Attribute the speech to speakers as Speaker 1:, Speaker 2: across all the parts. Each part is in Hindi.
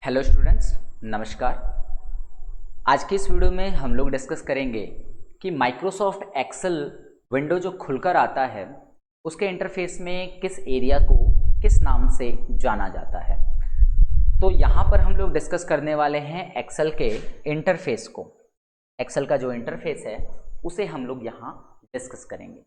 Speaker 1: हेलो स्टूडेंट्स, नमस्कार। आज की इस वीडियो में हम लोग डिस्कस करेंगे कि माइक्रोसॉफ्ट एक्सेल विंडो जो खुलकर आता है उसके इंटरफेस में किस एरिया को किस नाम से जाना जाता है। तो यहाँ पर हम लोग डिस्कस करने वाले हैं एक्सेल के इंटरफेस को। एक्सेल का जो इंटरफेस है उसे हम लोग यहाँ डिस्कस करेंगे।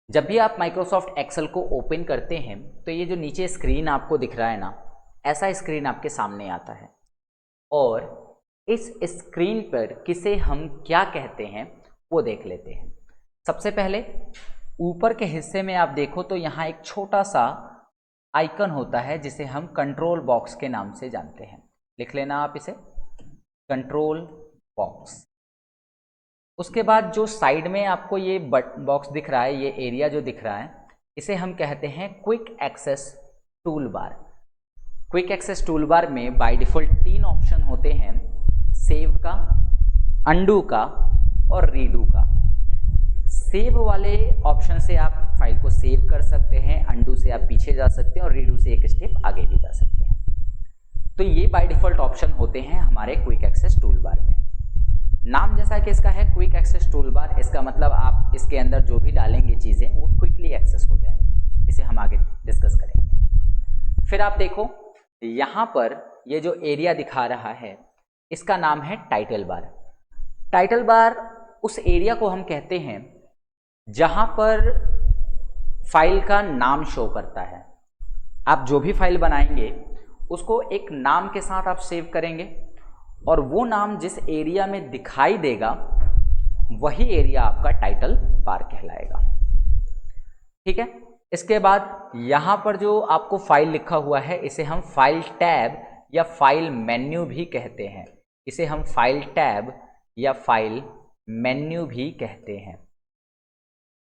Speaker 1: जब भी आप माइक्रोसॉफ्ट एक्सेल को ओपन करते हैं तो ये जो नीचे स्क्रीन आपको दिख रहा है ना, ऐसा स्क्रीन आपके सामने आता है और इस स्क्रीन पर किसे हम क्या कहते हैं वो देख लेते हैं। सबसे पहले ऊपर के हिस्से में आप देखो तो यहाँ एक छोटा सा आइकन होता है जिसे हम कंट्रोल बॉक्स के नाम से जानते हैं। लिख लेना आप इसे, कंट्रोल बॉक्स। उसके बाद जो साइड में आपको ये बॉक्स दिख रहा है, ये एरिया जो दिख रहा है, इसे हम कहते हैं quick access tool bar. Quick access tool bar में बाय डिफ़ॉल्ट 3 ऑप्शन होते हैं, सेव का, अंडू का और रीडू का। सेव वाले ऑप्शन से आप फाइल को सेव कर सकते हैं, अंडू से आप पीछे जा सकते हैं और रीडू से एक स्टेप आगे भी जा सकते हैं। तो ये बाय डिफ़ॉल्ट ऑप्शन होते हैं हमारे क्विक एक्सेस टूल बार में। नाम जैसा कि इसका है क्विक एक्सेस टूल बार, इसका मतलब आप इसके अंदर जो भी डालेंगे चीज़ें वो क्विकली एक्सेस हो जाएंगी। इसे हम आगे डिस्कस करेंगे। फिर आप देखो यहाँ पर ये जो एरिया दिखा रहा है इसका नाम है टाइटल बार। टाइटल बार उस एरिया को हम कहते हैं जहाँ पर फाइल का नाम शो करता है। आप जो भी फाइल बनाएंगे उसको एक नाम के साथ आप सेव करेंगे और वो नाम जिस एरिया में दिखाई देगा वही एरिया आपका टाइटल बार कहलाएगा। ठीक है। इसके बाद यहाँ पर जो आपको फाइल लिखा हुआ है इसे हम फाइल टैब या फाइल मेन्यू भी कहते हैं। इसे हम फाइल टैब या फाइल मेन्यू भी कहते हैं।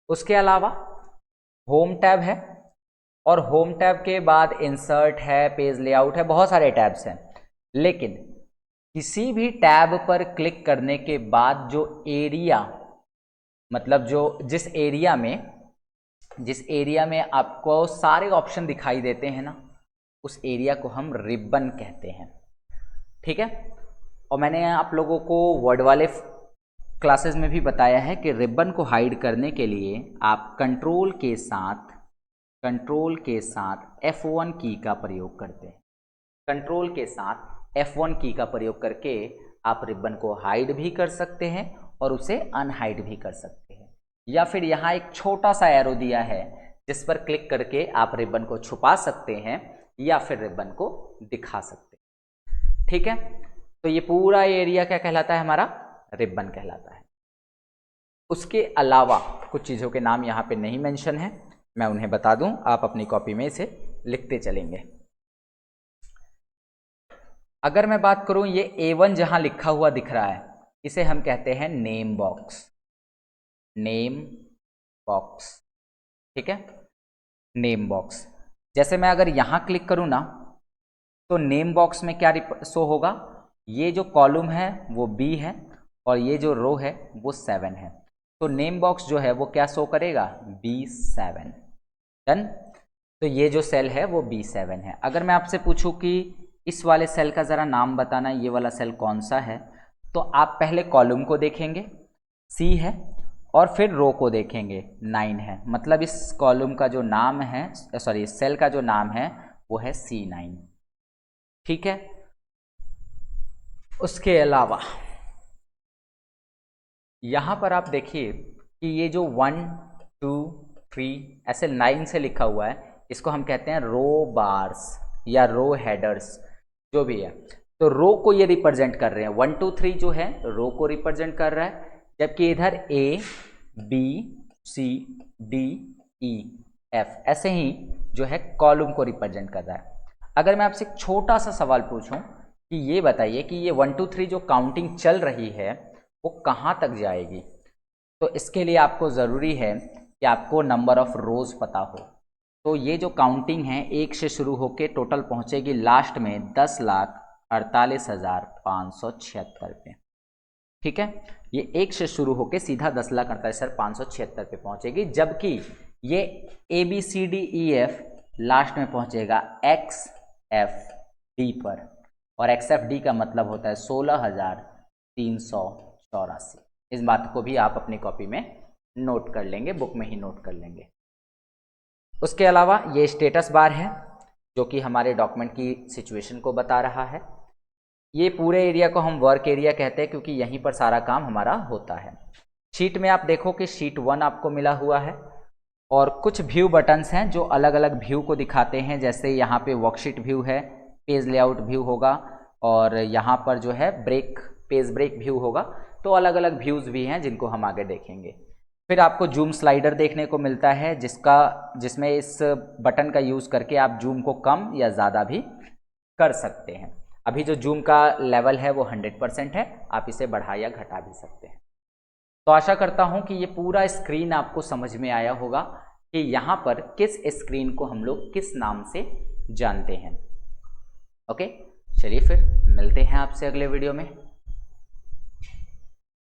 Speaker 1: उसके अलावा होम टैब है और होम टैब के बाद इंसर्ट है, पेज लेआउट है, बहुत सारे टैब्स हैं। लेकिन किसी भी टैब पर क्लिक करने के बाद जो एरिया, मतलब जिस एरिया में आपको सारे ऑप्शन दिखाई देते हैं ना, उस एरिया को हम रिबन कहते हैं। ठीक है। और मैंने आप लोगों को वर्ड वाले क्लासेस में भी बताया है कि रिबन को हाइड करने के लिए आप कंट्रोल के साथ F1 की का प्रयोग करते हैं। कंट्रोल के साथ F1 की का प्रयोग करके आप रिबन को हाइड भी कर सकते हैं और उसे अनहाइड भी कर सकते हैं। या फिर यहाँ एक छोटा सा एरो दिया है जिस पर क्लिक करके आप रिबन को छुपा सकते हैं या फिर रिबन को दिखा सकते हैं। ठीक है। तो ये पूरा एरिया क्या कहलाता है, हमारा रिबन कहलाता है। उसके अलावा कुछ चीज़ों के नाम यहाँ पे नहीं मेंशन है, मैं उन्हें बता दूं, आप अपनी कॉपी में इसे लिखते चलेंगे। अगर मैं बात करूं, ये A1 जहां लिखा हुआ दिख रहा है इसे हम कहते हैं नेम बॉक्स। नेम बॉक्स, ठीक है, नेम बॉक्स। जैसे मैं अगर यहां क्लिक करूं ना तो नेम बॉक्स में क्या शो होगा, ये जो कॉलम है वो B है और ये जो रो है वो 7 है। तो नेम बॉक्स जो है वो क्या शो करेगा, B7। डन। तो ये जो सेल है वो B7 है। अगर मैं आपसे पूछूं कि इस वाले सेल का ज़रा नाम बताना, ये वाला सेल कौन सा है, तो आप पहले कॉलम को देखेंगे, C है, और फिर रो को देखेंगे, 9 है। मतलब इस कॉलम का जो नाम है, सॉरी, इस सेल का जो नाम है वो है C9। ठीक है। उसके अलावा यहाँ पर आप देखिए कि ये जो 1 2 3 ऐसे 9 से लिखा हुआ है, इसको हम कहते हैं रो बार्स या रो हेडर्स, जो भी है। तो रो को ये रिप्रेजेंट कर रहे हैं, 1 2 3 जो है रो को रिप्रेजेंट कर रहा है, जबकि इधर A B C D E F ऐसे ही जो है कॉलम को रिप्रेजेंट कर रहा है। अगर मैं आपसे एक छोटा सा सवाल पूछूं कि ये बताइए कि ये 1 2 3 जो काउंटिंग चल रही है वो कहाँ तक जाएगी, तो इसके लिए आपको ज़रूरी है कि आपको नंबर ऑफ रोज़ पता हो। तो ये जो काउंटिंग है 1 से शुरू होकर टोटल पहुँचेगी लास्ट में 10,48,576 पे। ठीक है। ये 1 से शुरू होकर सीधा 10,48,576 पे पहुंचेगी, जबकि ये ABCDEF लास्ट में पहुंचेगा XFD पर। और XFD का मतलब होता है 16,384। इस बात को भी आप अपनी कॉपी में नोट कर लेंगे, बुक में ही नोट कर लेंगे। उसके अलावा ये स्टेटस बार है जो कि हमारे डॉक्यूमेंट की सिचुएशन को बता रहा है। ये पूरे एरिया को हम वर्क एरिया कहते हैं क्योंकि यहीं पर सारा काम हमारा होता है। शीट में आप देखो कि शीट 1 आपको मिला हुआ है और कुछ व्यू बटन्स हैं जो अलग अलग व्यू को दिखाते हैं। जैसे यहाँ पे वर्कशीट व्यू है, पेज लेआउट व्यू होगा और यहाँ पर जो है पेज ब्रेक व्यू होगा। तो अलग अलग व्यूज़ भी हैं जिनको हम आगे देखेंगे। फिर आपको जूम स्लाइडर देखने को मिलता है जिसमें इस बटन का यूज़ करके आप जूम को कम या ज़्यादा भी कर सकते हैं। अभी जो जूम का लेवल है वो 100% है, आप इसे बढ़ा या घटा भी सकते हैं। तो आशा करता हूं कि ये पूरा स्क्रीन आपको समझ में आया होगा कि यहाँ पर किस स्क्रीन को हम लोग किस नाम से जानते हैं। ओके, चलिए फिर मिलते हैं आपसे अगले वीडियो में।